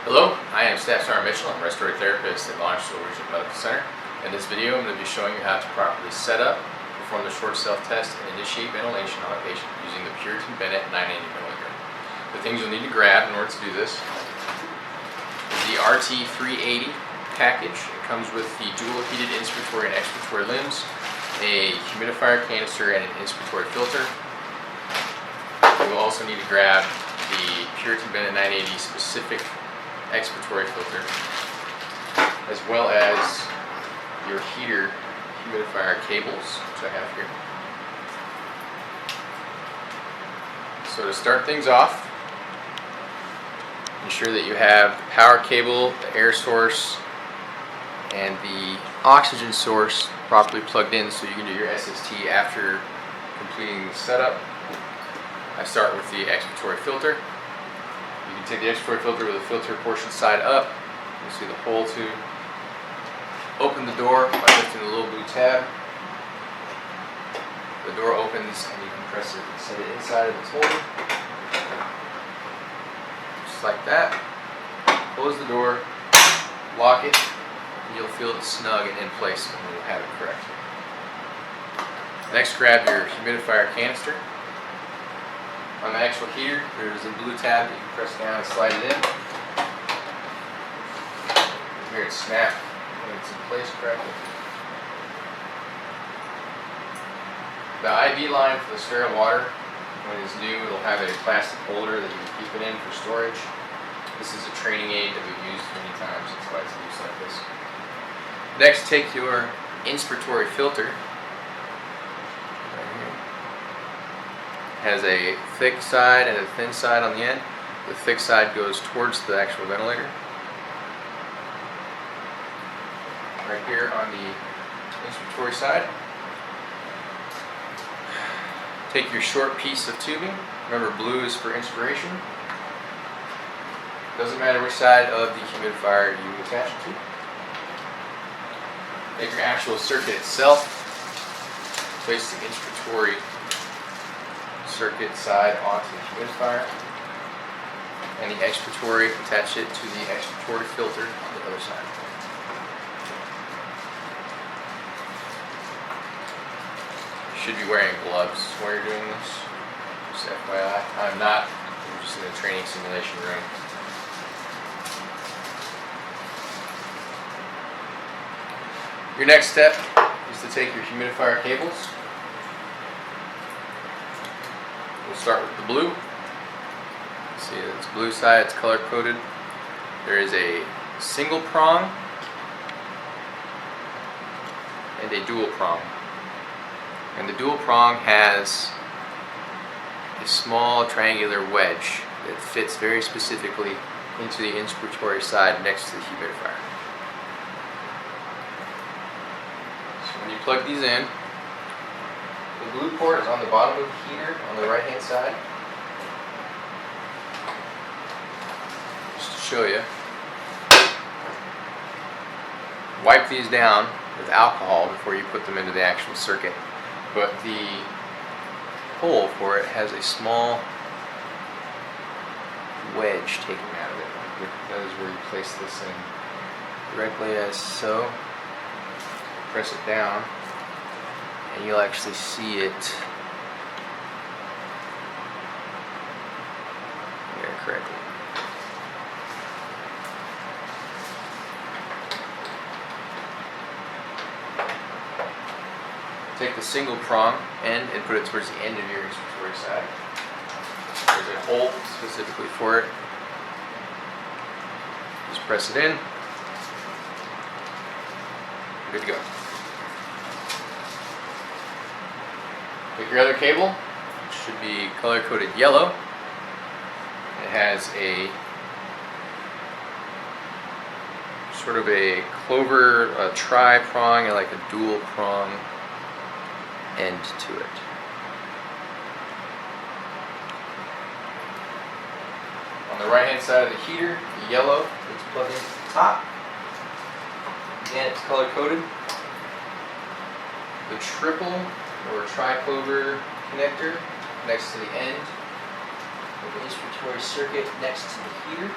Hello, I am Staff Sergeant Mitchell. I'm a respiratory therapist at Longshore Regional Medical Center. In this video, I'm going to be showing you how to properly set up, perform the short self-test, and initiate ventilation on a patient using the Puritan Bennit 980 milligram. The things you'll need to grab in order to do this is the RT380 package. It comes with the dual heated inspiratory and expiratory limbs, a humidifier canister, and an inspiratory filter. You will also need to grab the Puritan Bennit 980 specific expiratory filter, as well as your heater humidifier cables, which I have here. So to start things off, ensure that you have the power cable, the air source, and the oxygen source properly plugged in so you can do your SST after completing the setup. I start with the expiratory filter. You can take the expiratory filter with the filter portion side up. You'll see the hole to open the door by lifting the little blue tab. The door opens and you can press it and set it inside of its holder. Just like that. Close the door, lock it, and you'll feel it snug and in place when you'll have it correct. Next, grab your humidifier canister. On the actual heater, there's a blue tab that you can press down and slide it in. You hear it snap when it's in place correctly. The IV line for the sterile water, when it's new, it'll have a plastic holder that you can keep it in for storage. This is a training aid that we've used many times. That's why it's used like this. Next, take your inspiratory filter. Has a thick side and a thin side on the end. The thick side goes towards the actual ventilator. Right here on the inspiratory side. Take your short piece of tubing. Remember, blue is for inspiration. Doesn't matter which side of the humidifier you attach it to. Take your actual circuit itself. Place the inspiratory circuit side onto the humidifier, and the expiratory, attach it to the expiratory filter on the other side. You should be wearing gloves while you're doing this, just FYI. I'm not. I'm just in a training simulation room. Your next step is to take your humidifier cables. We'll start with the blue. See, it's blue side, it's color coded. There is a single prong and a dual prong. And the dual prong has a small triangular wedge that fits very specifically into the inspiratory side next to the humidifier. So when you plug these in, the blue port is on the bottom of the heater on the right hand side. Just to show you. Wipe these down with alcohol before you put them into the actual circuit. But the hole for it has a small wedge taken out of it. That is where you place this in directly as so. Press it down, and you'll actually see it there correctly. Take the single prong end and put it towards the end of your inspiratory side. There's a hole specifically for it. Just press it in. Good to go. Take your other cable, which should be color-coded yellow. It has a sort of a clover, a tri-prong, and like a dual prong end to it. On the right-hand side of the heater, the yellow is plugged into the top. Again, it's color-coded. The triple or tri-clover connector next to the end of the inspiratory circuit next to the heater.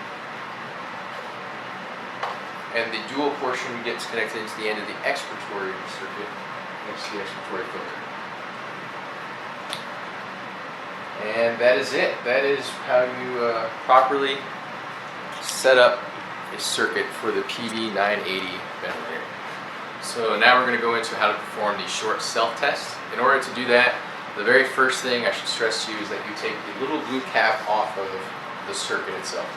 and the dual portion gets connected into the end of the expiratory circuit next to the expiratory filter. And that is it. That is how you properly set up a circuit for the PB980 ventilator. So now we're going to go into how to perform the short self-test. In order to do that, the very first thing I should stress to you is that you take the little blue cap off of the circuit itself.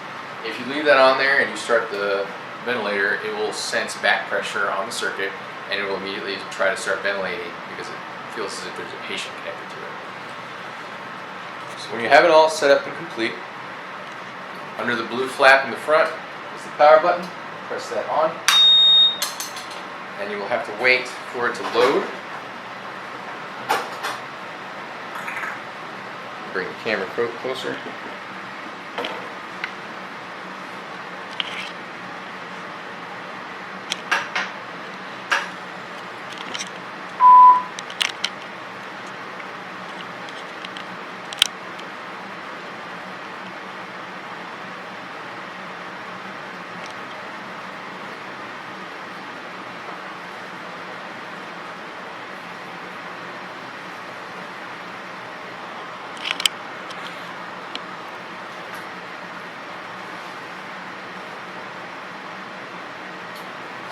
If you leave that on there and you start the ventilator, it will sense back pressure on the circuit and it will immediately try to start ventilating because it feels as if there's a patient connected to it. So when you have it all set up and complete, under the blue flap in the front is the power button. Press that on, and you will have to wait for it to load. Bring the camera closer.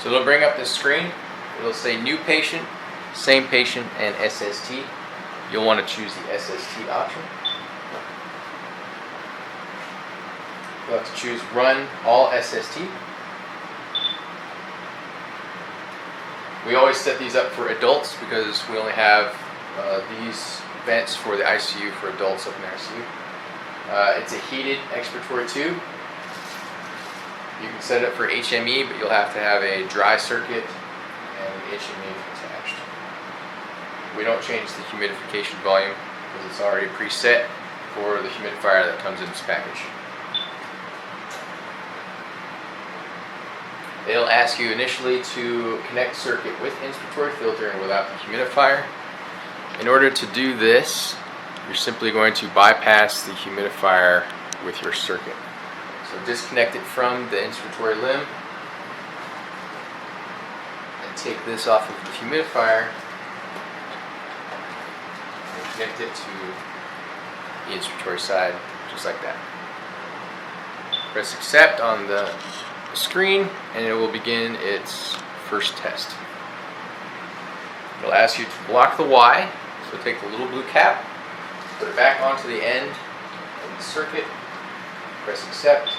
So it'll bring up this screen. It'll say new patient, same patient, and SST. You'll want to choose the SST option. You'll have to choose run all SST. We always set these up for adults because we only have these vents for the ICU for adults up in the ICU. It's a heated expiratory tube. You can set it up for HME, but you'll have to have a dry circuit and an HME attached. We don't change the humidification volume because it's already preset for the humidifier that comes in this package. It'll ask you initially to connect circuit with inspiratory filter and without the humidifier. In order to do this, you're simply going to bypass the humidifier with your circuit. So disconnect it from the inspiratory limb and take this off of the humidifier and connect it to the inspiratory side, just like that. Press accept on the screen and it will begin its first test. It'll ask you to block the Y, so take the little blue cap, put it back onto the end of the circuit, press accept,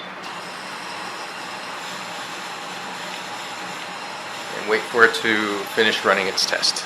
and wait for it to finish running its test.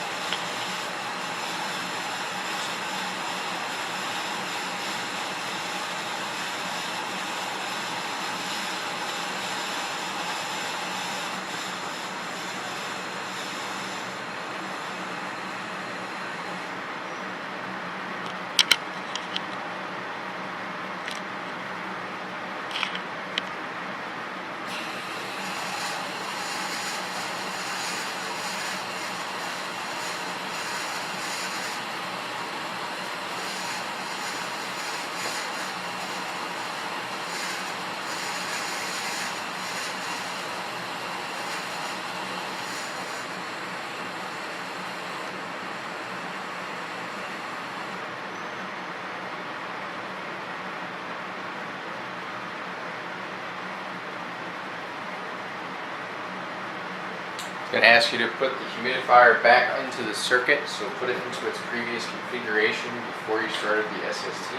It's going to ask you to put the humidifier back into the circuit, so put it into its previous configuration before you started the SST.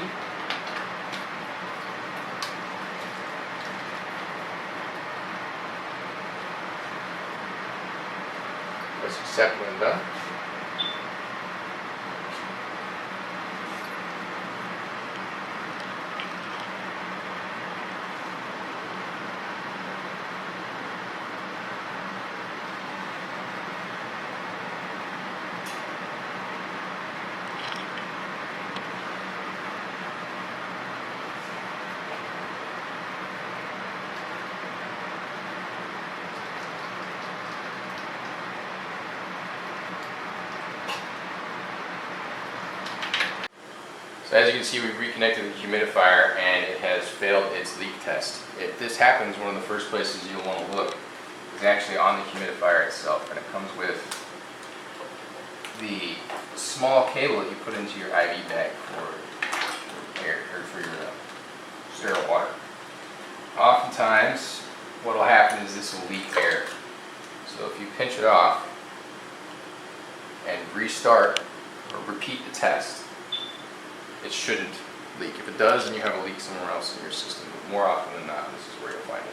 Press accept when done. So as you can see, we've reconnected the humidifier and it has failed its leak test. If this happens, one of the first places you'll want to look is is actually on the humidifier itself, and it comes with the small cable that you put into your IV bag for air or for your sterile water. Oftentimes, what will happen is this will leak air. So if you pinch it off and restart or repeat the test, it shouldn't leak. If it does, then you have a leak somewhere else in your system. But more often than not, this is where you'll find it.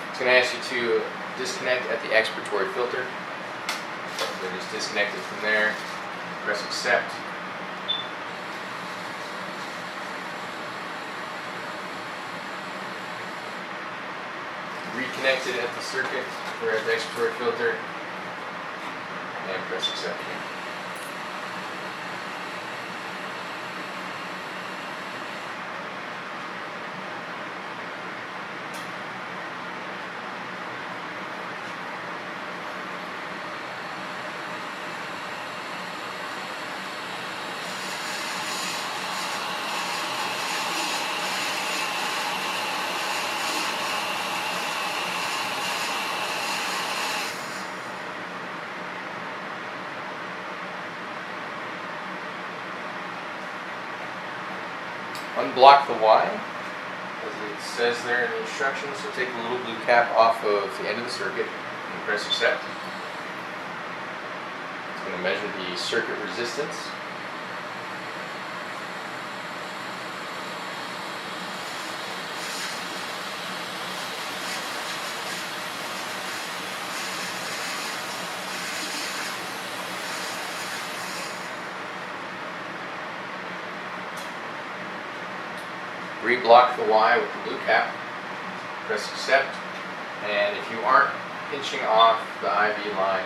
It's going to ask you to disconnect at the expiratory filter. So just disconnect it from there, press accept. Reconnect it at the circuit or at the expiratory filter and press accept here. Unblock the Y, as it says there in the instructions. So take the little blue cap off of the end of the circuit and press accept. It's going to measure the circuit resistance. Reblock the Y with the blue cap, press accept, and if you aren't pinching off the IV line,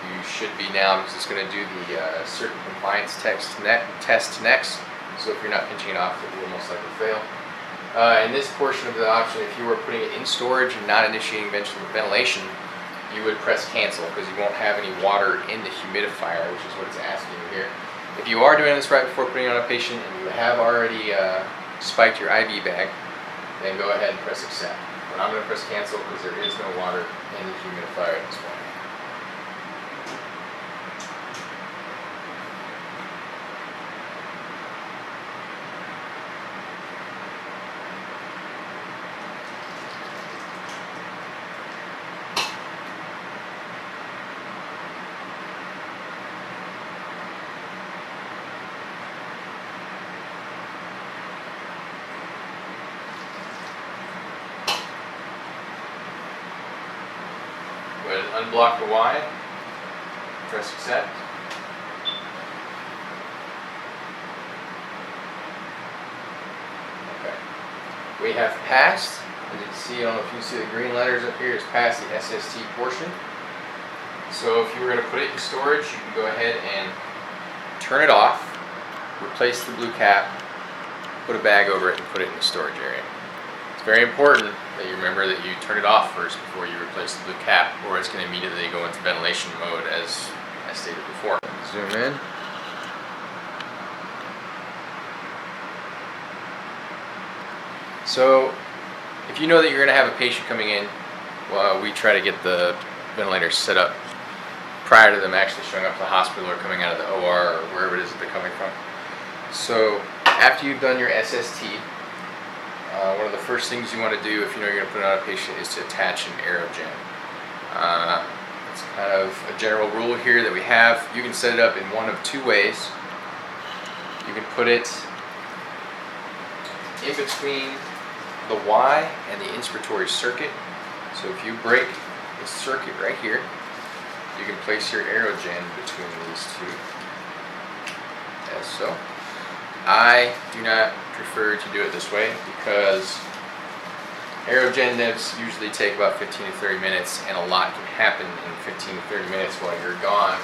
you should be now, because it's going to do the circuit compliance test next. So if you're not pinching it off, it will most likely fail. In this portion of the option, if you were putting it in storage and not initiating ventilation, you would press cancel because you won't have any water in the humidifier, which is what it's asking you here. If you are doing this right before putting it on a patient and you have already spiked your IV bag, then go ahead and press accept. But I'm going to press cancel because there is no water in the humidifier at this point. Go ahead and unblock the Y, press accept. Okay. We have passed, as you can see, I don't know if you can see the green letters up here, it's past the SST portion. So if you were going to put it in storage, you can go ahead and turn it off, replace the blue cap, put a bag over it, and put it in the storage area. It's very important that you remember that you turn it off first before you replace the blue cap, or it's going to immediately go into ventilation mode as I stated before. Zoom in. So if you know that you're going to have a patient coming in, well, we try to get the ventilator set up prior to them actually showing up to the hospital or coming out of the OR or wherever it is that they're coming from. So after you've done your SST, one of the first things you want to do if you know you're going to put it on a patient is to attach an aerogen. It's kind of a general rule here that we have. You can set it up in one of two ways. You can put it in between the Y and the inspiratory circuit. So if you break the circuit right here, you can place your aerogen between these two, as so. I do not prefer to do it this way because aerogen nibs usually take about 15 to 30 minutes, and a lot can happen in 15 to 30 minutes while you're gone.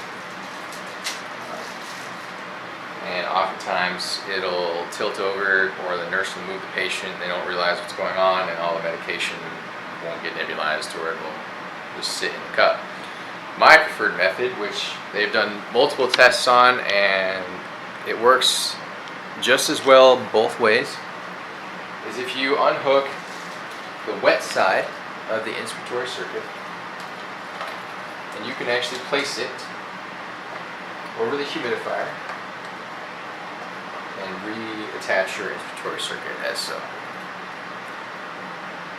oftentimes it'll tilt over, or the nurse will move the patient and they don't realize what's going on, and all the medication won't get nebulized, or it will just sit in the cup. My preferred method, which they've done multiple tests on and it works just as well both ways, is if you unhook the wet side of the inspiratory circuit, and you can actually place it over the humidifier and reattach your inspiratory circuit as so.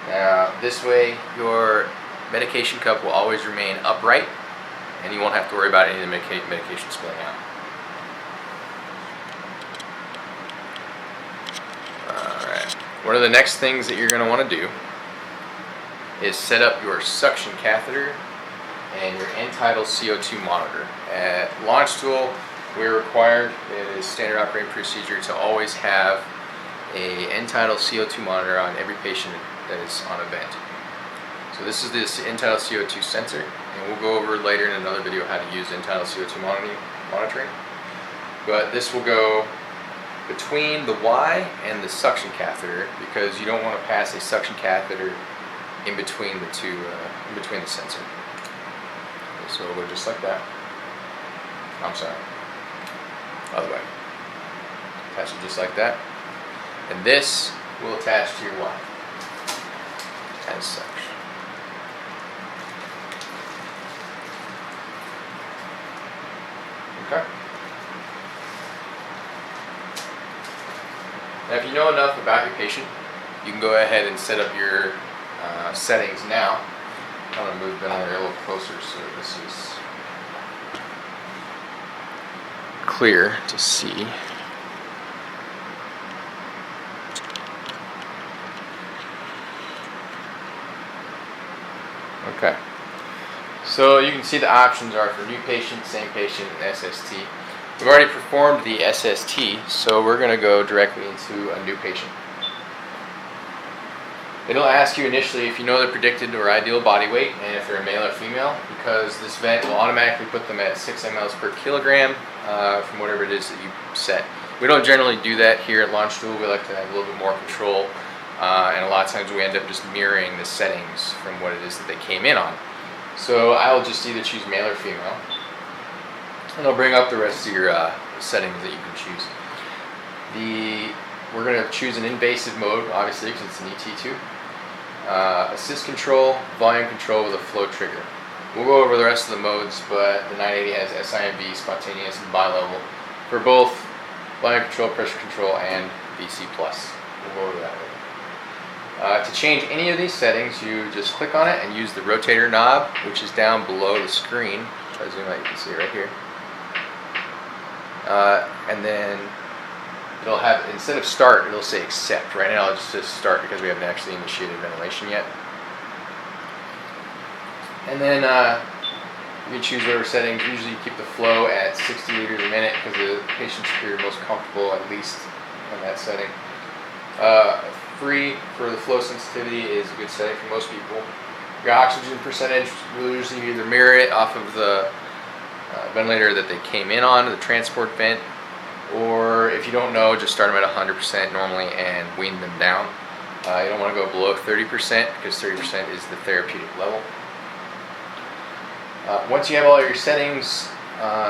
Now this way your medication cup will always remain upright and you won't have to worry about any of the medication spilling out. Alright, one of the next things that you're going to want to do is set up your suction catheter and your end-tidal CO2 monitor. At Launch Tool, we're required, it is standard operating procedure, to always have a end-tidal CO2 monitor on every patient that is on a vent. So this is this end-tidal CO2 sensor, and we'll go over later in another video how to use end-tidal CO2 monitoring. But this will go between the Y and the suction catheter, because you don't want to pass a suction catheter in between the two, in between the sensor. So we'll go just like that. I'm sorry. Other way. Attach it just like that. And this will attach to your Y as such. Okay. Now if you know enough about your patient, you can go ahead and set up your settings now. I'm going to move the ventilator a little closer so this is clear to see. Okay. So you can see the options are for new patient, same patient, and SST. We've already performed the SST, so we're going to go directly into a new patient. It'll ask you initially if you know their predicted or ideal body weight and if they're a male or female, because this vent will automatically put them at 6 mLs per kilogram from whatever it is that you set. We don't generally do that here at Launch Tool. We like to have a little bit more control, and a lot of times we end up just mirroring the settings from what it is that they came in on. So I'll just either choose male or female, and I'll bring up the rest of your settings that you can choose. We're going to choose an invasive mode, obviously, because it's an ET2. Assist control, volume control with a flow trigger. We'll go over the rest of the modes, but the 980 has SIMV, spontaneous, and bi-level for both volume control, pressure control, and VC+. We'll go over that later. To change any of these settings, you just click on it and use the rotator knob, which is down below the screen. If I zoom out, you can see it right here. And then it'll have, instead of start, it'll say accept. Right now it just says start because we haven't actually initiated ventilation yet. And then you can choose whatever settings. Usually you keep the flow at 60 liters a minute because the patients are most comfortable, at least in that setting. Free for the flow sensitivity is a good setting for most people. Your oxygen percentage, we'll usually either mirror it off of the ventilator that they came in on, the transport vent, or if you don't know, just start them at 100% normally and wean them down. You don't want to go below 30% because 30% is the therapeutic level. Once you have all your settings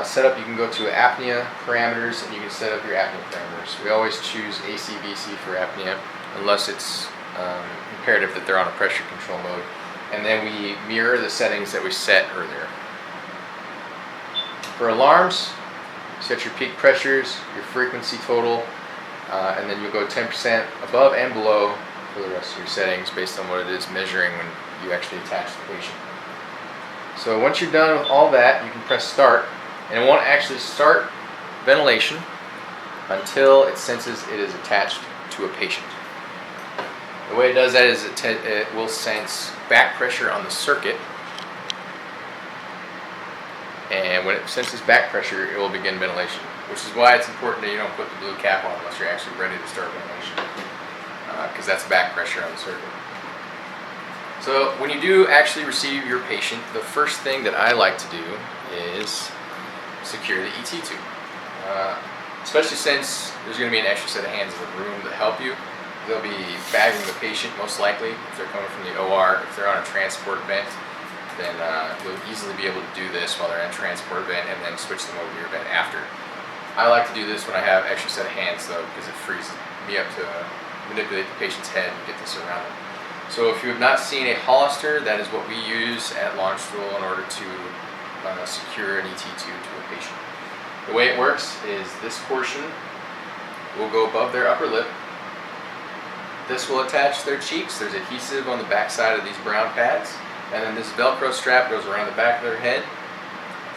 set up, you can go to apnea parameters and you can set up your apnea parameters. We always choose AC/VC for apnea unless it's imperative that they're on a pressure control mode. And then we mirror the settings that we set earlier. For alarms, set your peak pressures, your frequency total, and then you'll go 10% above and below for the rest of your settings based on what it is measuring when you actually attach the patient. So once you're done with all that, you can press start, and it won't actually start ventilation until it senses it is attached to a patient. The way it does that is it will sense back pressure on the circuit, and when it senses back pressure, it will begin ventilation, which is why it's important that you don't put the blue cap on unless you're actually ready to start ventilation, because that's back pressure on the circuit. So when you do actually receive your patient, the first thing that I like to do is secure the ET tube. especially since there's going to be an extra set of hands in the room to help you. They'll be bagging the patient most likely if they're coming from the OR. If they're on a transport vent, then you'll easily be able to do this while they're in a transport vent and then switch them over to your vent after. I like to do this when I have an extra set of hands though, because it frees me up to manipulate the patient's head and get this around them. So if you have not seen a Hollister, that is what we use at Launch Stool in order to secure an ET tube to a patient. The way it works is this portion will go above their upper lip. This will attach their cheeks. There's adhesive on the back side of these brown pads. And then this Velcro strap goes around the back of their head,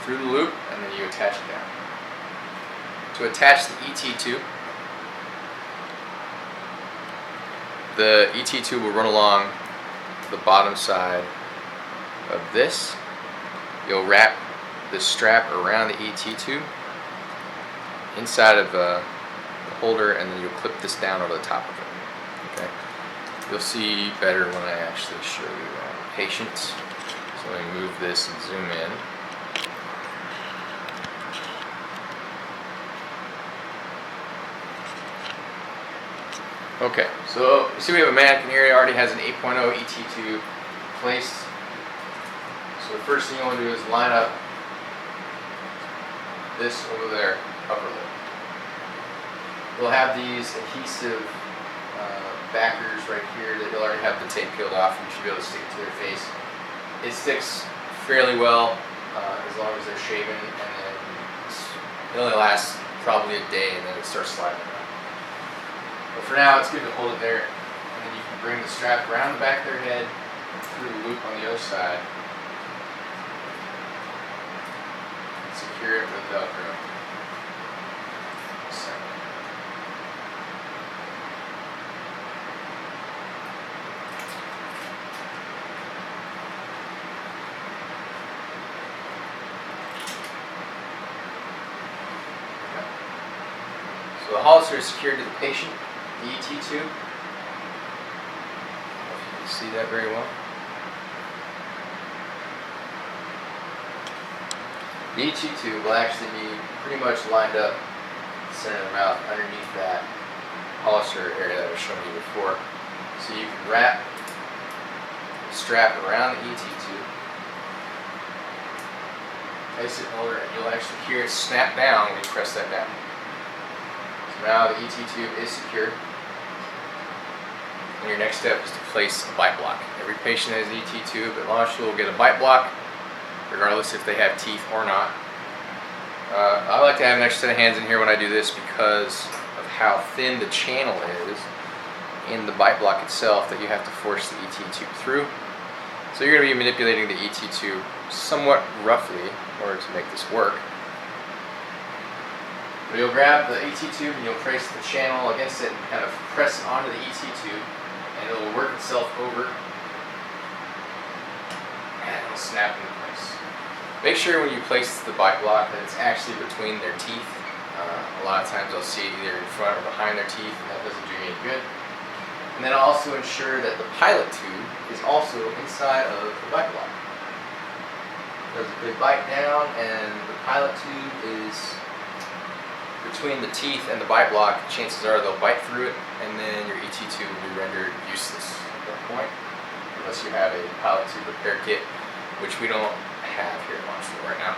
through the loop, and then you attach it down. To attach the ET tube will run along the bottom side of this. You'll wrap the strap around the ET tube inside of the holder, and then you'll clip this down over the top of it. Okay, you'll see better when I actually show you the patient. So let me move this and zoom in. Okay, so you see we have a mannequin here. It already has an 8.0 ET tube placed. So the first thing you want to do is line up this over their upper lip. You'll have these adhesive backers right here that you'll already have the tape peeled off, and you should be able to stick it to their face. It sticks fairly well as long as they're shaven, and then it only lasts probably a day, and then it starts sliding around. But for now, it's good to hold it there, and then you can bring the strap around the back of their head through the loop on the other side. Secure it with Velcro. So the Hollister is secured to the patient, the ET tube. I don't know if you can see that very well. The ET tube will actually be pretty much lined up in the center of the mouth underneath that Hollister area that I was showing you before. So you can wrap the strap around the ET tube, place it in holder, and you'll actually hear it snap down when you press that down. So now the ET tube is secured. And your next step is to place a bite block. Every patient has an ET tube at Launch Stool will get a bite block, regardless if they have teeth or not. I like to have an extra set of hands in here when I do this because of how thin the channel is in the bite block itself that you have to force the ET tube through. So you're going to be manipulating the ET tube somewhat roughly in order to make this work. But you'll grab the ET tube and you'll place the channel against it and kind of press it onto the ET tube, and it will work itself over and it'll snap into place. Make sure when you place the bite block that it's actually between their teeth. A lot of times I'll see it either in front or behind their teeth, and that doesn't do you any good. And then I'll also ensure that the pilot tube is also inside of the bite block. There's a good bite down, and the pilot tube is between the teeth and the bite block. Chances are they'll bite through it, and then your ET tube will be rendered useless at that point, unless you have a pilot tube repair kit, which we don't have here at Launch Stool right now.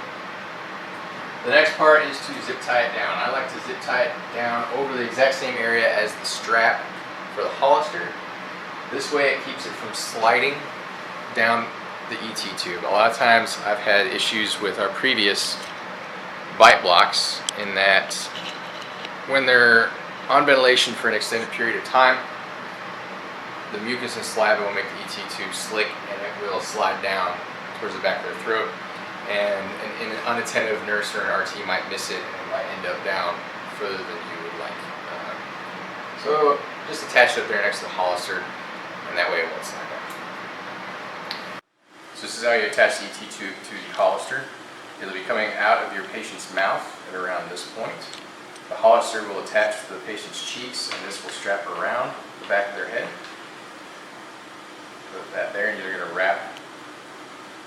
The next part is to zip tie it down. I like to zip tie it down over the exact same area as the strap for the Hollister. This way it keeps it from sliding down the ET tube. A lot of times I've had issues with our previous bite blocks in that when they're on ventilation for an extended period of time, the mucus and saliva will make the ET tube slick, and it will slide down towards the back of their throat, and an unattentive nurse or an RT might miss it, and it might end up down further than you would like. So just attach it up there next to the Hollister, and that way it won't slide down. So this is how you attach the ET tube to the Hollister. It'll be coming out of your patient's mouth at around this point. The Hollister will attach to the patient's cheeks, and this will strap around the back of their head. Put that there, and you're going to wrap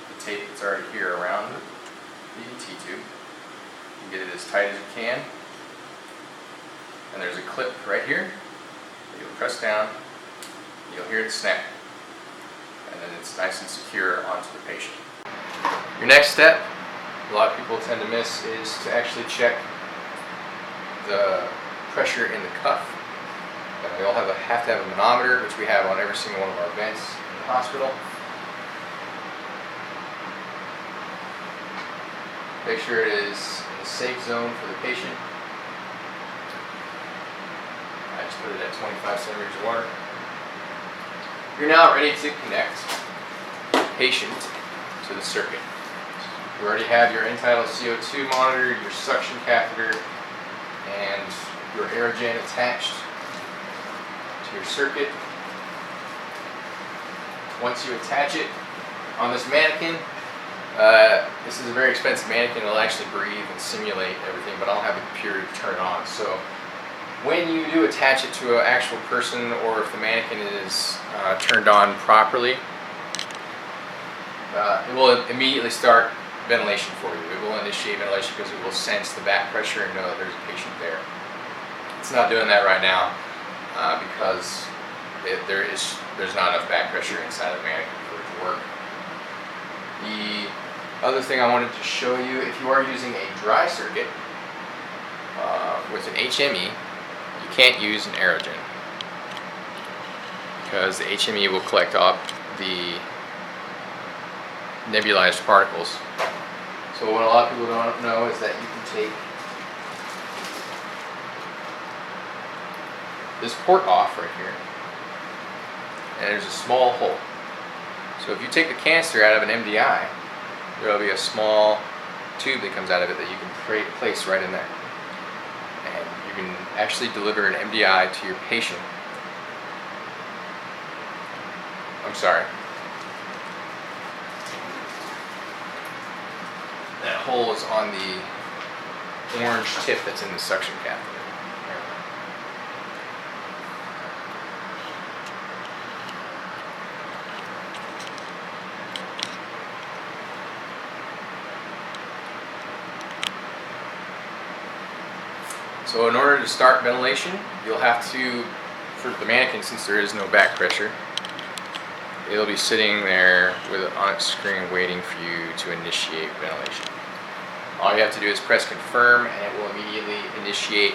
the tape that's already here around the ET tube. You get it as tight as you can. and there's a clip right here that you'll press down, you'll hear it snap, and then it's nice and secure onto the patient. Your next step, a lot of people tend to miss, is to actually check the pressure in the cuff. You'll have to have a manometer, which we have on every single one of our vents in the hospital. Make sure it is in a safe zone for the patient. I just put it at 25 centimeters of water. You're now ready to connect the patient to the circuit. You already have your end-tidal CO2 monitor, your suction catheter, and your aerogen attached to your circuit. Once you attach it on this mannequin, this is a very expensive mannequin. It'll actually breathe and simulate everything, but I'll have the computer turn on. So when you do attach it to an actual person, or if the mannequin is turned on properly, it will immediately start ventilation for you. It will initiate ventilation because it will sense the back pressure and know that there's a patient there. It's not doing that right now because there's not enough back pressure inside the mannequin for it to work. The other thing I wanted to show you, if you are using a dry circuit with an HME, you can't use an aerogen because the HME will collect up the nebulized particles. So what a lot of people don't know is that you can take this port off right here, and there's a small hole. So if you take the canister out of an MDI, there will be a small tube that comes out of it that you can place right in there. And you can actually deliver an MDI to your patient. I'm sorry. That hole is on the orange tip that's in the suction catheter. So in order to start ventilation, you'll have to, for the mannequin, since there is no back pressure, it'll be sitting there with it on its screen waiting for you to initiate ventilation. All you have to do is press confirm, and it will immediately initiate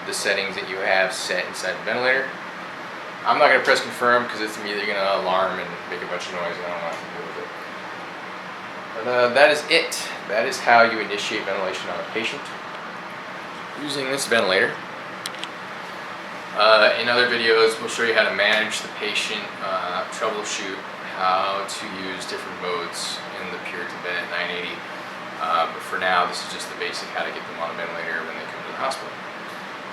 the settings that you have set inside the ventilator. I'm not going to press confirm because it's immediately going to alarm and make a bunch of noise, and I don't want to deal with it. But that is it. That is how you initiate ventilation on a patient using this ventilator. In other videos, we'll show you how to manage the patient, troubleshoot how to use different modes in the Puritan Bennit 980. But for now, this is just the basic how to get them on a ventilator when they come to the hospital.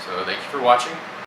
So thank you for watching.